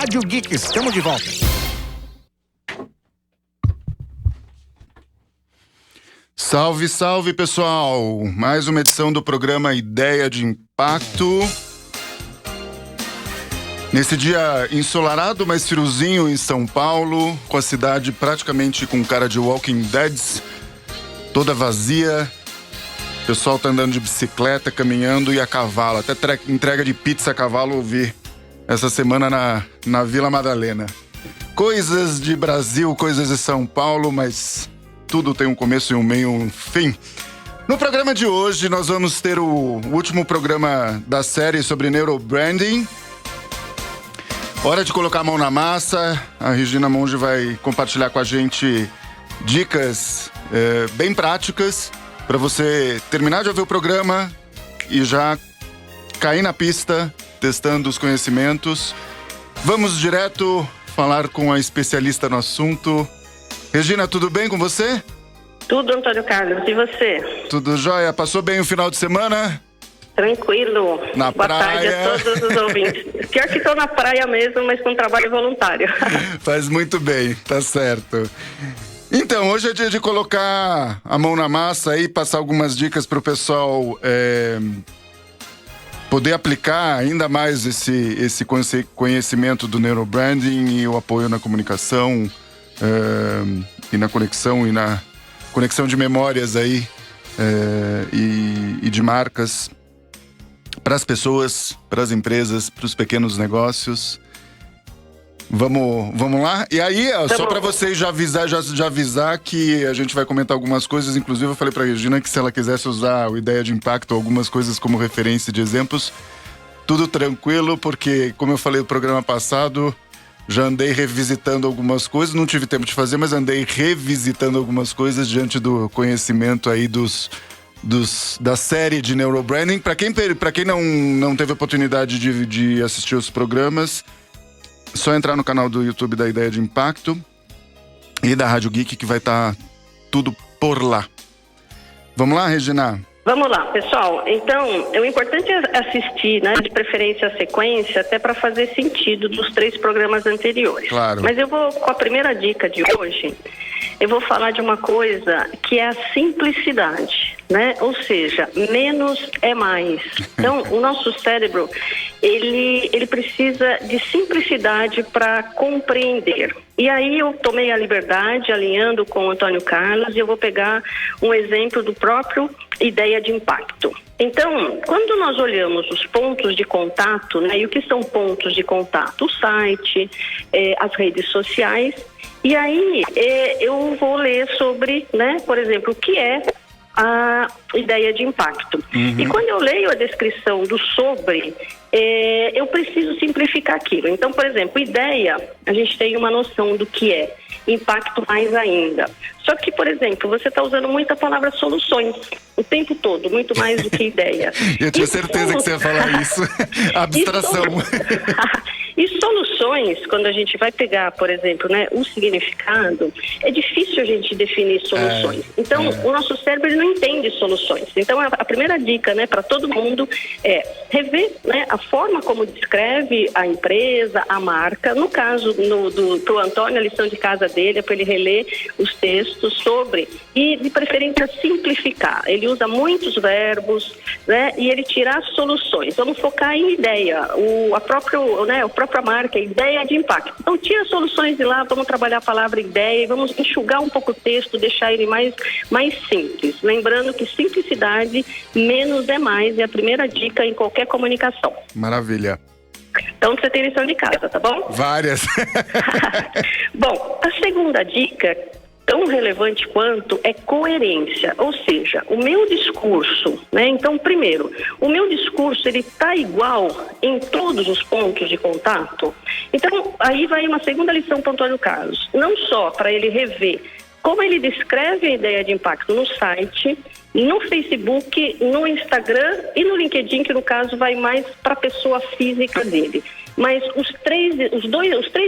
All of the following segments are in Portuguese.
Rádio Geek, estamos de volta. Salve, salve, pessoal! Mais uma edição do programa Ideia de Impacto. Nesse dia ensolarado, mas friozinho em São Paulo, com a cidade praticamente com cara de Walking Dead, toda vazia. O pessoal tá andando de bicicleta, caminhando e a cavalo. Até entrega de pizza a cavalo ouvi essa semana na Vila Madalena. Coisas de Brasil, coisas de São Paulo, mas tudo tem um começo e um meio e um fim. No programa de hoje, nós vamos ter o último programa da série sobre neurobranding. Hora de colocar a mão na massa. A Regina Monge vai compartilhar com a gente dicas bem práticas para você terminar de ouvir o programa e já cair na pista, testando os conhecimentos. Vamos direto falar com a especialista no assunto. Regina, tudo bem com você? Tudo, Antônio Carlos. E você? Tudo jóia? Passou bem o final de semana? Tranquilo. Na Boa praia. tarde a todos os ouvintes. Pior que estou na praia mesmo, mas com trabalho voluntário. Faz muito bem, tá certo. Então, hoje é dia de colocar a mão na massa e passar algumas dicas para o pessoal poder aplicar ainda mais esse conhecimento do neurobranding e o apoio na comunicação e na conexão de memórias aí e de marcas para as pessoas, para as empresas, para os pequenos negócios. Vamos lá? E aí, só para vocês já avisar que a gente vai comentar algumas coisas. Inclusive, eu falei para a Regina que se ela quisesse usar o Ideia de Impacto, algumas coisas como referência de exemplos, tudo tranquilo, porque, como eu falei no programa passado, já andei revisitando algumas coisas. Não tive tempo de fazer, mas andei revisitando algumas coisas diante do conhecimento aí da série de neurobranding. Para quem não teve a oportunidade de assistir os programas, só entrar no canal do YouTube da Ideia de Impacto e da Rádio Geek, que vai estar tudo por lá. Vamos lá, Regina? Vamos lá, pessoal. Então, o importante é assistir, né, de preferência a sequência, até para fazer sentido dos 3 programas anteriores. Claro. Mas eu vou, com a primeira dica de hoje, eu vou falar de uma coisa que é a simplicidade, né? Ou seja, menos é mais. Então, o nosso cérebro, ele precisa de simplicidade para compreender. E aí eu tomei a liberdade, alinhando com o Antônio Carlos, e eu vou pegar um exemplo do próprio Ideia de Impacto. Então, quando nós olhamos os pontos de contato, né, e o que são pontos de contato? O site, as redes sociais, e aí eu vou ler sobre, né, por exemplo, o que é a ideia de impacto. E quando eu leio a descrição do sobre, eu preciso simplificar aquilo. Então, por exemplo, ideia, a gente tem uma noção do que é, impacto mais ainda. Só que, por exemplo, você está usando muito a palavra soluções o tempo todo, muito mais do que ideia. Eu tinha certeza que você ia falar isso. Abstração. E soluções, quando a gente vai pegar, por exemplo, né, o significado, é difícil a gente definir soluções. Então, o nosso cérebro ele não entende soluções. Então, a primeira dica, né, para todo mundo é rever, né, a forma como descreve a empresa, a marca. No caso pro Antônio, a lição de casa dele é para ele reler os textos sobre e, de preferência, simplificar. Ele usa muitos verbos, né, e ele tira as soluções. Vamos focar em ideia, a própria marca, ideia de impacto. Então, tira as soluções de lá, vamos trabalhar a palavra ideia e vamos enxugar um pouco o texto, deixar ele mais simples. Lembrando que simplicidade, menos é mais, é a primeira dica em qualquer comunicação. Maravilha. Então, você tem lição de casa, tá bom? Várias. Bom, a segunda dica, tão relevante quanto, é coerência, ou seja, o meu discurso, né? Então, primeiro, o meu discurso, ele está igual em todos os pontos de contato? Então, aí vai uma segunda lição para o Antônio Carlos, não só para ele rever como ele descreve a ideia de impacto no site, no Facebook, no Instagram e no LinkedIn, que no caso vai mais para a pessoa física dele. Mas os três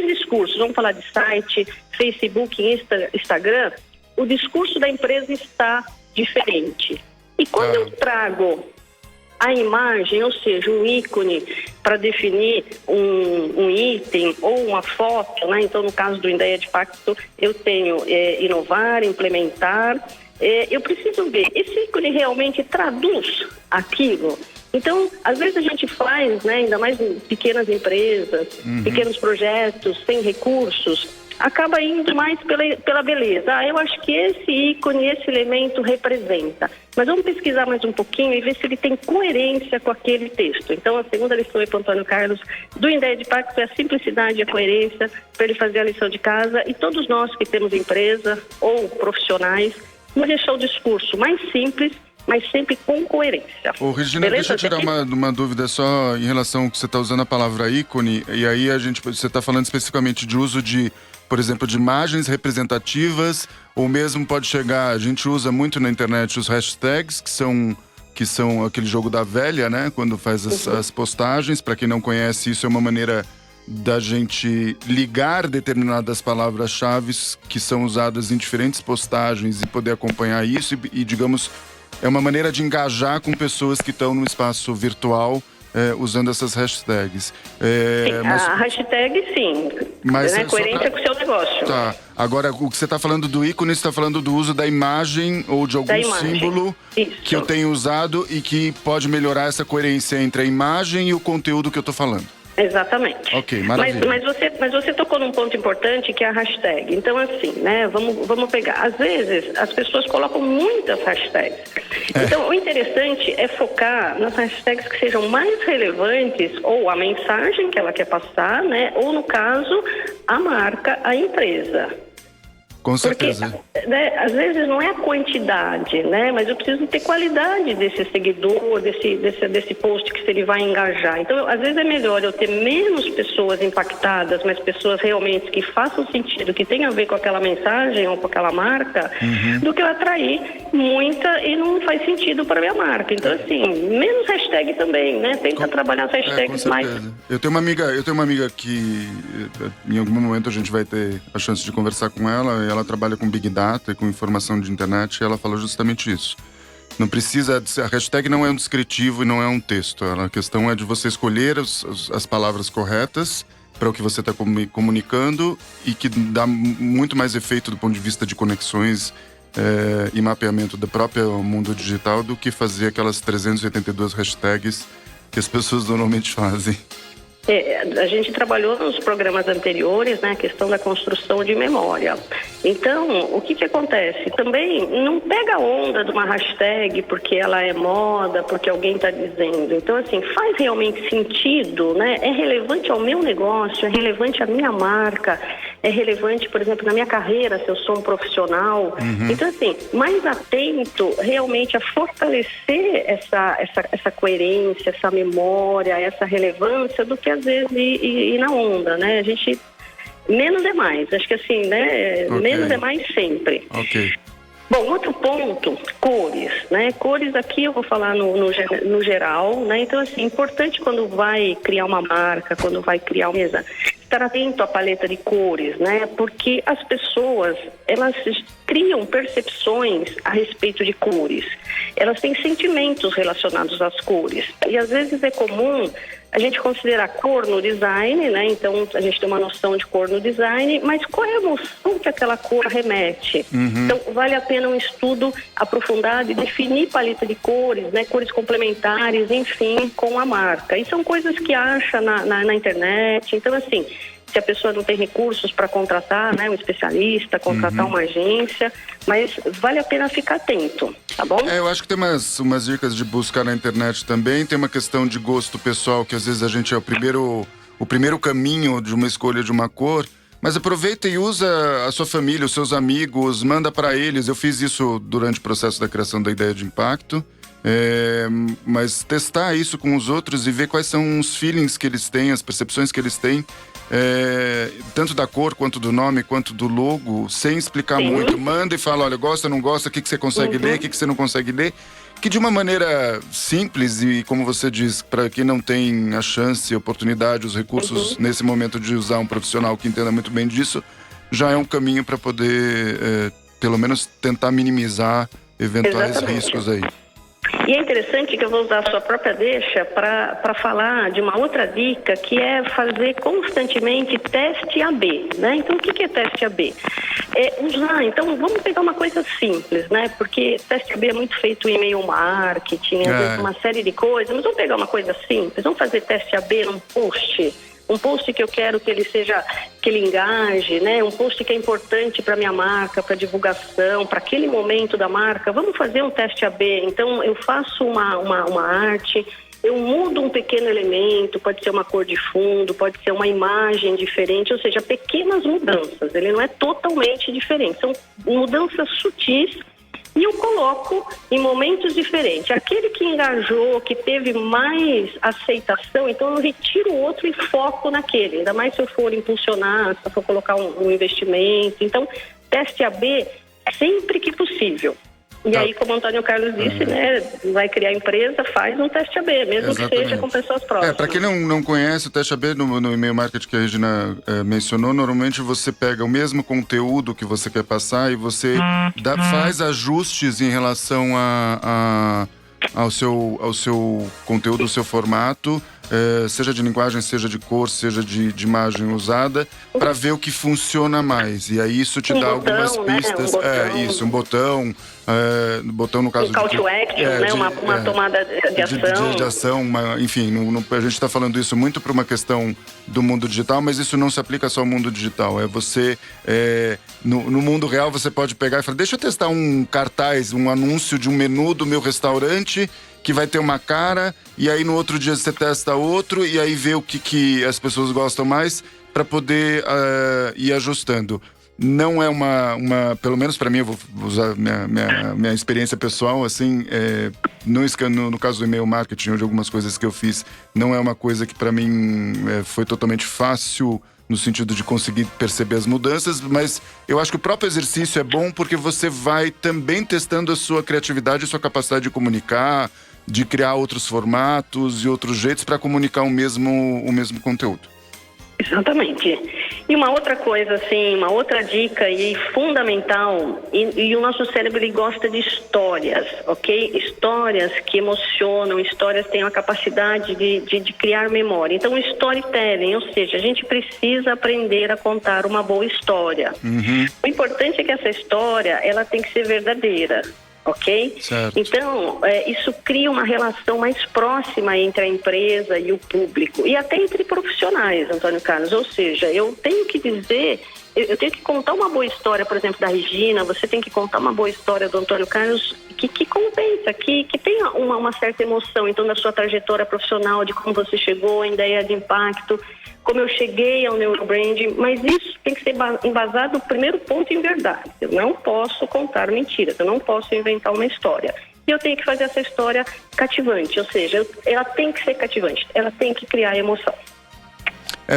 discursos, vamos falar de site, Facebook, Instagram, o discurso da empresa está diferente. E quando eu trago a imagem, ou seja, um ícone para definir um item ou uma foto, né? Então, no caso do Ideia de Pacto, eu tenho inovar, implementar. Eu preciso ver, esse ícone realmente traduz aquilo? Então, às vezes a gente faz, né, ainda mais em pequenas empresas, pequenos projetos, sem recursos, acaba indo mais pela beleza. Eu acho que esse ícone, esse elemento representa. Mas vamos pesquisar mais um pouquinho e ver se ele tem coerência com aquele texto. Então, a segunda lição para o Antônio Carlos do Ideia de Pacto é a simplicidade e a coerência para ele fazer a lição de casa. E todos nós que temos empresa ou profissionais, vamos deixar o discurso mais simples, mas sempre com coerência. Ô, Regina, Beleza? deixa eu tirar uma dúvida só em relação ao que você está usando a palavra ícone, e aí você está falando especificamente de uso de, por exemplo, de imagens representativas, ou mesmo pode chegar, a gente usa muito na internet os hashtags, que são aquele jogo da velha, né? Quando faz as postagens. Para quem não conhece, isso é uma maneira da gente ligar determinadas palavras-chave que são usadas em diferentes postagens e poder acompanhar isso e digamos, é uma maneira de engajar com pessoas que estão no espaço virtual usando essas hashtags. A hashtag, sim. Mas né? Coerência com o seu negócio. Tá. Agora, o que você está falando do ícone, você está falando do uso da imagem ou de algum símbolo que eu tenho usado e que pode melhorar essa coerência entre a imagem e o conteúdo que eu estou falando. Exatamente. Ok, maravilha. Mas você tocou num ponto importante que é a hashtag. Então, assim, né, vamos pegar. Às vezes, as pessoas colocam muitas hashtags. Então, o interessante é focar nas hashtags que sejam mais relevantes, ou a mensagem que ela quer passar, né, ou, no caso, a marca, a empresa. Com certeza. Porque, né, às vezes não é a quantidade, né? Mas eu preciso ter qualidade desse seguidor, desse post que ele vai engajar. Então, às vezes é melhor eu ter menos pessoas impactadas, mas pessoas realmente que façam sentido, que tenham a ver com aquela mensagem ou com aquela marca, do que eu atrair muita e não faz sentido para a minha marca. Então, assim, menos hashtag também, né? Tenta trabalhar as hashtags mais. Eu tenho uma amiga que em algum momento a gente vai ter a chance de conversar com ela. Ela trabalha com Big Data e com informação de internet e ela falou justamente isso. Não precisa, a hashtag não é um descritivo e não é um texto. A questão é de você escolher as palavras corretas para o que você está comunicando e que dá muito mais efeito do ponto de vista de conexões e mapeamento do próprio mundo digital do que fazer aquelas 382 hashtags que as pessoas normalmente fazem. A gente trabalhou nos programas anteriores, né, a questão da construção de memória. Então, o que acontece? Também não pega a onda de uma hashtag porque ela é moda, porque alguém está dizendo. Então, assim, faz realmente sentido, né? É relevante ao meu negócio, é relevante à minha marca, é relevante, por exemplo, na minha carreira, se eu sou um profissional. Então, assim, mais atento realmente a fortalecer essa coerência, essa memória, essa relevância do que às vezes ir na onda, né? A gente... Menos é mais. Acho que assim, né? Okay. Menos é mais sempre. Ok. Bom, outro ponto, cores, né? Cores aqui eu vou falar no geral, né? Então, assim, importante quando vai criar uma marca, quando vai criar uma mesa, estar atento à paleta de cores, né? Porque as pessoas, elas criam percepções a respeito de cores. Elas têm sentimentos relacionados às cores. E às vezes é comum a gente considera a cor no design, né? Então, a gente tem uma noção de cor no design, mas qual é a emoção que aquela cor remete? Então, vale a pena um estudo aprofundado e definir paleta de cores, né? Cores complementares, enfim, com a marca. E são coisas que acha na internet. Então, assim, se a pessoa não tem recursos para contratar, né, um especialista, contratar uma agência, mas vale a pena ficar atento, tá bom? Eu acho que tem umas dicas de buscar na internet também, tem uma questão de gosto pessoal, que às vezes a gente é o primeiro caminho de uma escolha de uma cor, mas aproveita e usa a sua família, os seus amigos, manda para eles. Eu fiz isso durante o processo da criação da Ideia de Impacto, mas testar isso com os outros e ver quais são os feelings que eles têm, as percepções que eles têm, tanto da cor, quanto do nome, quanto do logo, sem explicar muito. Manda e fala, olha, gosta, não gosta, o que você consegue ler, o que você não consegue ler. Que de uma maneira simples e, como você diz, para quem não tem a chance, a oportunidade, os recursos nesse momento de usar um profissional que entenda muito bem disso, já é um caminho para poder, pelo menos, tentar minimizar eventuais riscos aí. E é interessante que eu vou usar a sua própria deixa para falar de uma outra dica, que é fazer constantemente teste AB, né? Então, o que é teste AB? Então, vamos pegar uma coisa simples, né? Porque teste AB é muito feito em e-mail marketing, às vezes uma série de coisas, mas vamos pegar uma coisa simples, vamos fazer teste AB num post. Um post que eu quero que ele engaje, né? Um post que é importante para minha marca, para divulgação, para aquele momento da marca. Vamos fazer um teste AB. Então, eu faço uma arte, eu mudo um pequeno elemento, pode ser uma cor de fundo, pode ser uma imagem diferente, ou seja, pequenas mudanças. Ele não é totalmente diferente, são mudanças sutis. E eu coloco em momentos diferentes. Aquele que engajou, que teve mais aceitação, então eu retiro o outro e foco naquele. Ainda mais se eu for impulsionar, se eu for colocar um investimento. Então, teste AB sempre que possível. E aí, como o Antônio Carlos disse, né, vai criar empresa, faz um teste AB, mesmo que seja com pessoas próximas. Para quem não conhece, o teste AB no e-mail marketing que a Regina mencionou, normalmente você pega o mesmo conteúdo que você quer passar e você faz ajustes em relação ao seu conteúdo, ao seu formato, seja de linguagem, seja de cor, seja de imagem usada, para ver o que funciona mais. E aí isso te dá algumas pistas. Um botão no caso de call to action, né? Uma tomada de ação. De ação, enfim, a gente está falando isso muito para uma questão do mundo digital, mas isso não se aplica só ao mundo digital. No mundo real você pode pegar e falar, deixa eu testar um cartaz, um anúncio de um menu do meu restaurante que vai ter uma cara, e aí no outro dia você testa outro, e aí vê o que as pessoas gostam mais para poder ir ajustando. Não é pelo menos para mim, eu vou usar minha experiência pessoal, assim, no caso do e-mail marketing, ou de algumas coisas que eu fiz, não é uma coisa que para mim foi totalmente fácil, no sentido de conseguir perceber as mudanças, mas eu acho que o próprio exercício é bom porque você vai também testando a sua criatividade, a sua capacidade de comunicar, de criar outros formatos e outros jeitos para comunicar o mesmo conteúdo. Exatamente. E uma outra coisa, assim, uma outra dica e fundamental, e o nosso cérebro ele gosta de histórias, ok? Histórias que emocionam, histórias que têm a capacidade de criar memória. Então, storytelling, ou seja, a gente precisa aprender a contar uma boa história. O importante é que essa história, ela tem que ser verdadeira. Ok? Certo. Então, isso cria uma relação mais próxima entre a empresa e o público e até entre profissionais, Antônio Carlos. Ou seja, eu tenho que dizer, eu tenho que contar uma boa história, por exemplo, da Regina, você tem que contar uma boa história do Antônio Carlos que compensa, que tenha uma certa emoção, então, da sua trajetória profissional, de como você chegou, a ideia de impacto, como eu cheguei ao neurobranding, mas isso tem que ser embasado no primeiro ponto em verdade. Eu não posso contar mentiras, eu não posso inventar uma história. E eu tenho que fazer essa história cativante, ou seja, ela tem que ser cativante, ela tem que criar emoção.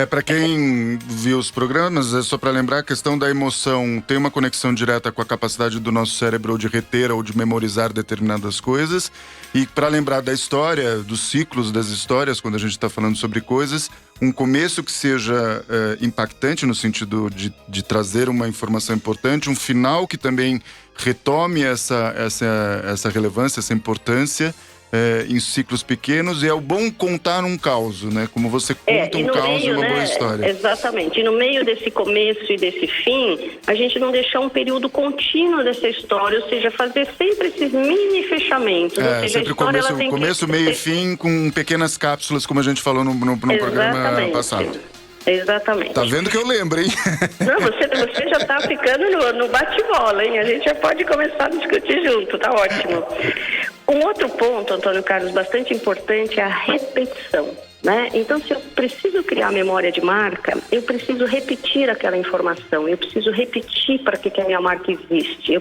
Para quem viu os programas, é só para lembrar, a questão da emoção tem uma conexão direta com a capacidade do nosso cérebro de reter ou de memorizar determinadas coisas. E para lembrar da história, dos ciclos das histórias, quando a gente está falando sobre coisas, um começo que seja impactante no sentido de trazer uma informação importante, um final que também retome essa relevância, essa importância, em ciclos pequenos, e é o bom contar um caos, né? Como você conta um caos e uma boa história. Exatamente. E no meio desse começo e desse fim, a gente não deixar um período contínuo dessa história, ou seja, fazer sempre esses mini fechamentos. Ou seja, sempre começo, meio e fim, com pequenas cápsulas, como a gente falou no programa passado. Exatamente. Tá vendo que eu lembro, hein? Não, você já tá ficando no bate-bola, hein? A gente já pode começar a discutir junto, tá ótimo. Um outro ponto, Antônio Carlos, bastante importante é a repetição, né? Então, se eu preciso criar memória de marca, eu preciso repetir aquela informação, eu preciso repetir para que a minha marca existe,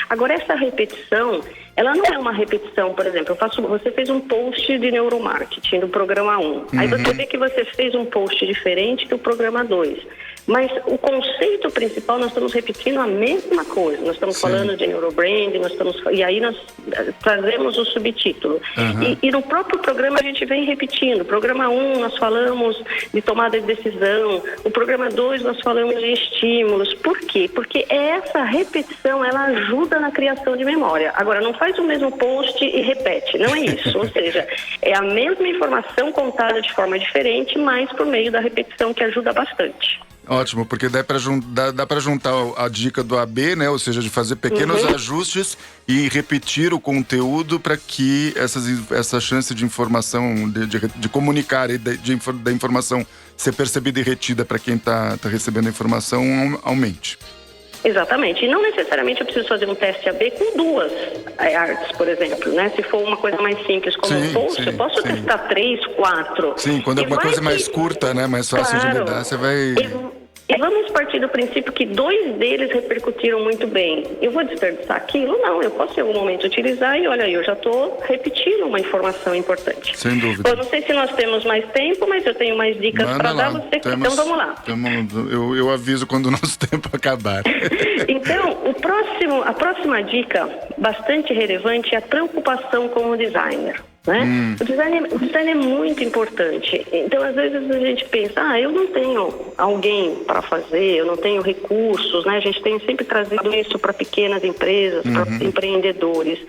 Agora, essa repetição, ela não é uma repetição, por exemplo, você fez um post de neuromarketing no programa 1, aí você vê que você fez um post diferente que o programa 2. Mas o conceito principal, nós estamos repetindo a mesma coisa. Nós estamos falando de neurobranding, e aí nós trazemos o subtítulo. E no próprio programa a gente vem repetindo. Programa 1 nós falamos de tomada de decisão, o programa 2 nós falamos de estímulos. Por quê? Porque essa repetição, ela ajuda na criação de memória. Agora, não faz o mesmo post e repete, não é isso. Ou seja, é a mesma informação contada de forma diferente, mas por meio da repetição, que ajuda bastante. Ótimo, porque dá para juntar a dica do AB, né? Ou seja, de fazer pequenos ajustes e repetir o conteúdo para que essa chance de informação, de comunicar e da informação ser percebida e retida para quem está recebendo a informação aumente. Exatamente. E não necessariamente eu preciso fazer um teste AB com 2 artes, por exemplo, né? Se for uma coisa mais simples como um post, eu posso testar 3, 4. Sim, quando é uma coisa mais curta, né? Mais fácil de lidar, você vai... E vamos partir do princípio que 2 deles repercutiram muito bem. Eu vou desperdiçar aquilo? Não, eu posso em algum momento utilizar e olha aí, eu já estou repetindo uma informação importante. Sem dúvida. Eu não sei se nós temos mais tempo, mas eu tenho mais dicas para dar você. Então vamos lá. Eu aviso quando o nosso tempo acabar. Então, a próxima dica, bastante relevante, é a preocupação com o designer. Né? O design é muito importante. Então, às vezes a gente pensa, eu não tenho alguém para fazer, eu não tenho recursos, né? A gente tem sempre trazido isso para pequenas empresas, para empreendedores.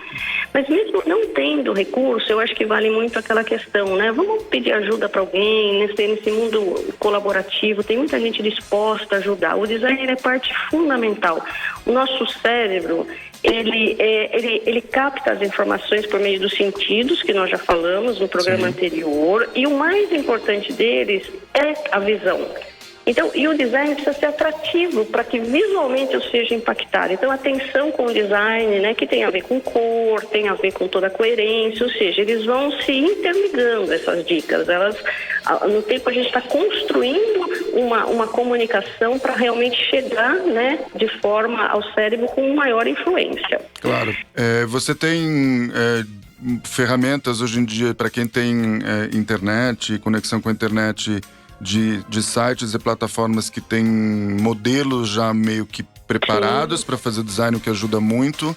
Mas mesmo não tendo recurso, eu acho que vale muito aquela questão, né? Vamos pedir ajuda para alguém, nesse mundo colaborativo, tem muita gente disposta a ajudar. O design é parte fundamental. O nosso cérebro, ele capta as informações por meio dos sentidos, que nós já falamos no programa anterior, e o mais importante deles é a visão. Então, e o design precisa ser atrativo para que visualmente eu seja impactado. Então, atenção com o design, né, que tem a ver com cor, tem a ver com toda a coerência, ou seja, eles vão se interligando, essas dicas. No tempo, a gente está construindo uma comunicação para realmente chegar, né, de forma ao cérebro com maior influência. Claro. Você tem ferramentas hoje em dia para quem tem internet, conexão com a internet, de sites e plataformas que têm modelos já meio que preparados para fazer design, o que ajuda muito.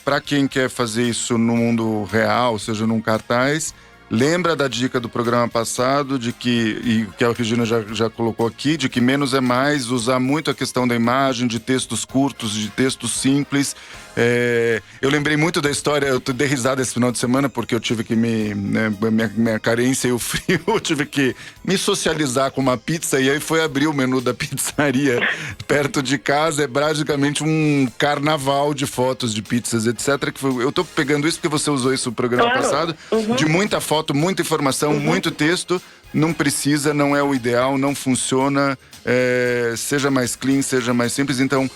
Para quem quer fazer isso no mundo real, seja num cartaz, lembra da dica do programa passado, que a Regina já colocou aqui, de que menos é mais, usar muito a questão da imagem, de textos curtos, de textos simples. Eu lembrei muito da história, eu dei risada esse final de semana porque eu tive que minha carência e o frio, eu tive que me socializar com uma pizza e aí foi abrir o menu da pizzaria perto de casa, é praticamente um carnaval de fotos de pizzas, etc. Eu tô pegando isso porque você usou isso no programa passado, de muita foto, muita informação, muito texto. Não precisa, não é o ideal, não funciona, seja mais clean, seja mais simples. Então,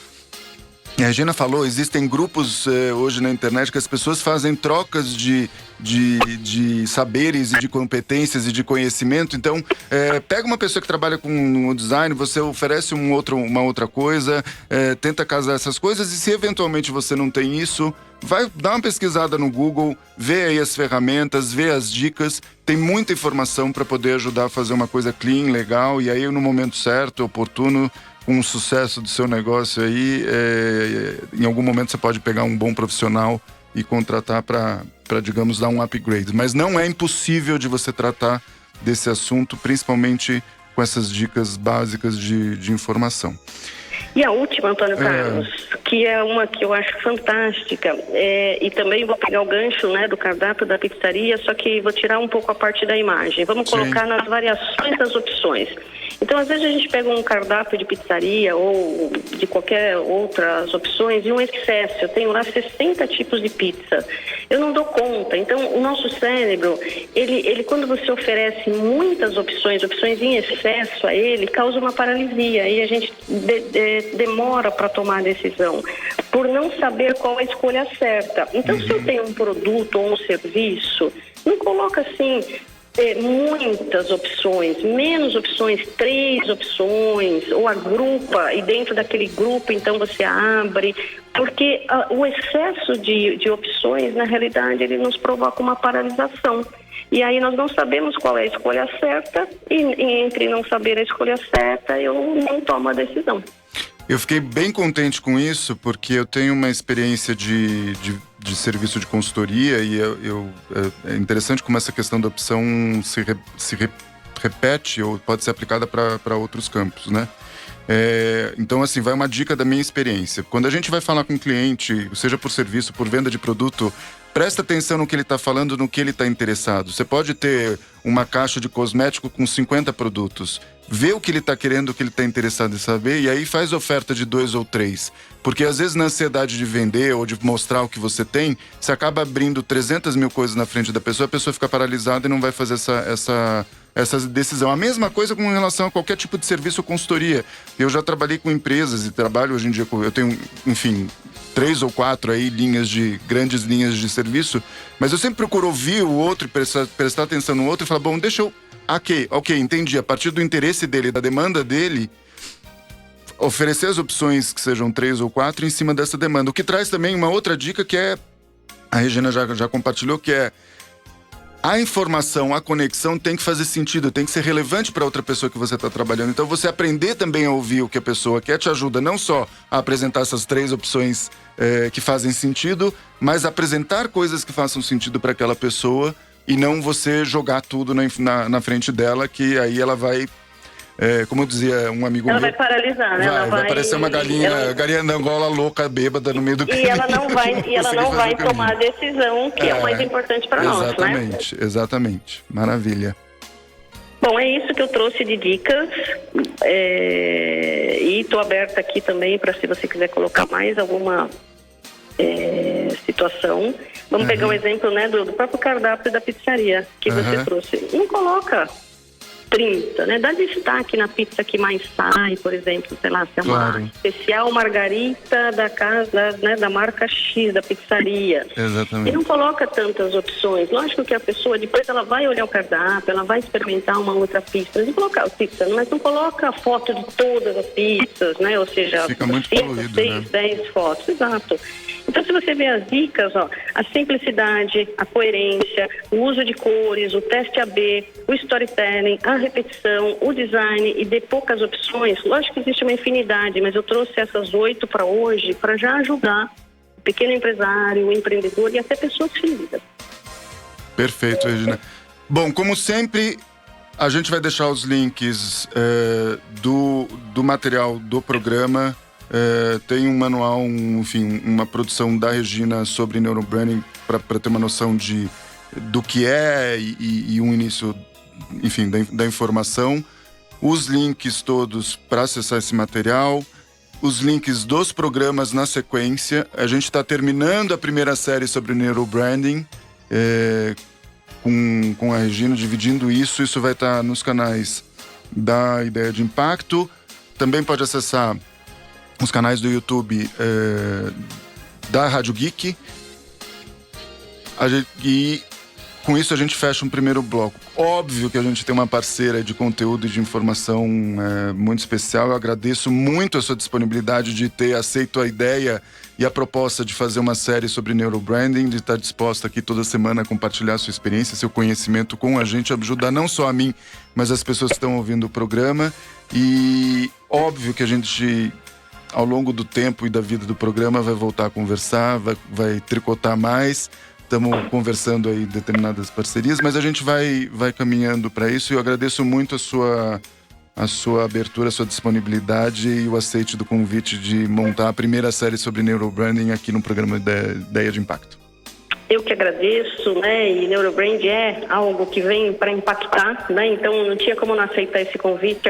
a Regina falou, existem grupos hoje na internet que as pessoas fazem trocas de saberes e de competências e de conhecimento. Então, pega uma pessoa que trabalha com design, você oferece uma outra coisa, tenta casar essas coisas, e se eventualmente você não tem isso, vai dar uma pesquisada no Google, vê aí as ferramentas, vê as dicas, tem muita informação para poder ajudar a fazer uma coisa clean, legal, e aí no momento certo, oportuno, com o sucesso do seu negócio aí, em algum momento você pode pegar um bom profissional e contratar para, digamos, dar um upgrade. Mas não é impossível de você tratar desse assunto, principalmente com essas dicas básicas de informação. E a última, Antônio Carlos, que é uma que eu acho fantástica, e também vou pegar o gancho, né, do cardápio da pizzaria, só que vou tirar um pouco a parte da imagem. Vamos colocar nas variações das opções. Então, às vezes a gente pega um cardápio de pizzaria ou de qualquer outras opções e um excesso. Eu tenho lá 60 tipos de pizza. Eu não dou conta. Então, o nosso cérebro, ele quando você oferece muitas opções em excesso a ele, causa uma paralisia. E a gente demora para tomar a decisão, por não saber qual a escolha certa. Então, se eu tenho um produto ou um serviço, não coloca assim muitas opções, menos opções, 3 opções, ou agrupa, e dentro daquele grupo, então você abre, porque o excesso de opções, na realidade, ele nos provoca uma paralisação. E aí nós não sabemos qual é a escolha certa, e entre não saber a escolha certa, eu não tomo a decisão. Eu fiquei bem contente com isso, porque eu tenho uma experiência de serviço de consultoria e é interessante como essa questão da opção se repete ou pode ser aplicada para outros campos, né? Então, assim, vai uma dica da minha experiência. Quando a gente vai falar com o cliente, seja por serviço, por venda de produto, presta atenção no que ele está falando, no que ele está interessado. Você pode ter uma caixa de cosmético com 50 produtos. Vê o que ele está querendo, o que ele está interessado em saber, e aí faz oferta de 2 ou 3. Porque às vezes na ansiedade de vender ou de mostrar o que você tem, você acaba abrindo 300 mil coisas na frente da pessoa, a pessoa fica paralisada e não vai fazer essa decisão. A mesma coisa com relação a qualquer tipo de serviço ou consultoria. Eu já trabalhei com empresas e trabalho hoje em dia eu tenho, enfim, 3 ou 4 aí grandes linhas de serviço, mas eu sempre procuro ouvir o outro e prestar atenção no outro e falar, bom, deixa eu... Ok, entendi. A partir do interesse dele, da demanda dele, oferecer as opções que sejam 3 ou 4 em cima dessa demanda. O que traz também uma outra dica que a Regina já compartilhou, que é a informação, a conexão tem que fazer sentido, tem que ser relevante para outra pessoa que você está trabalhando. Então você aprender também a ouvir o que a pessoa quer te ajuda não só a apresentar essas 3 opções que fazem sentido, mas apresentar coisas que façam sentido para aquela pessoa e não você jogar tudo na frente dela, que aí ela vai, como eu dizia um amigo meu... Ela vai paralisar, né? Vai parecer uma galinha da Angola louca, bêbada no meio do caminho. E ela não vai tomar a decisão que é o mais importante para nós, né? Exatamente. Maravilha. Bom, é isso que eu trouxe de dicas. E estou aberta aqui também para se você quiser colocar mais alguma situação. Vamos pegar um exemplo, né, do próprio cardápio da pizzaria que você trouxe. Não coloca 30, né? Dá destaque na pizza que mais sai, por exemplo, sei lá, se é uma especial margarita da casa, né, da marca X, da pizzaria. Exatamente. E não coloca tantas opções. Lógico que a pessoa, depois ela vai olhar o cardápio, ela vai experimentar uma outra pizza. Não coloca pizza, mas não coloca foto de todas as pizzas, né? Ou seja, fica muito 5, poluído, 6, né? 10 fotos. Exato. Então, se você vê as dicas, a simplicidade, a coerência, o uso de cores, o teste AB, o storytelling, a repetição, o design e de poucas opções, lógico que existe uma infinidade, mas eu trouxe essas 8 para hoje para já ajudar o pequeno empresário, o empreendedor e até pessoas físicas. Perfeito, Regina. Bom, como sempre, a gente vai deixar os links do material do programa. Tem um manual, enfim, uma produção da Regina sobre neurobranding para ter uma noção do que é e um início, enfim, da informação. Os links todos para acessar esse material. Os links dos programas na sequência. A gente está terminando a primeira série sobre neurobranding com a Regina, dividindo isso. Isso vai estar nos canais da Ideia de Impacto. Também pode acessar os canais do YouTube da Rádio Geek. E com isso a gente fecha um primeiro bloco. Óbvio que a gente tem uma parceira de conteúdo e de informação muito especial. Eu agradeço muito a sua disponibilidade de ter aceito a ideia e a proposta de fazer uma série sobre neurobranding, de estar disposta aqui toda semana a compartilhar sua experiência, seu conhecimento com a gente, ajudar não só a mim, mas as pessoas que estão ouvindo o programa. E óbvio que a gente, ao longo do tempo e da vida do programa, vai voltar a conversar, vai tricotar mais. Estamos conversando aí determinadas parcerias, mas a gente vai caminhando para isso. E eu agradeço muito a sua abertura, a sua disponibilidade e o aceite do convite de montar a primeira série sobre neurobranding aqui no programa Ideia de Impacto. Eu que agradeço, né? E neurobranding é algo que vem para impactar, né? Então não tinha como não aceitar esse convite.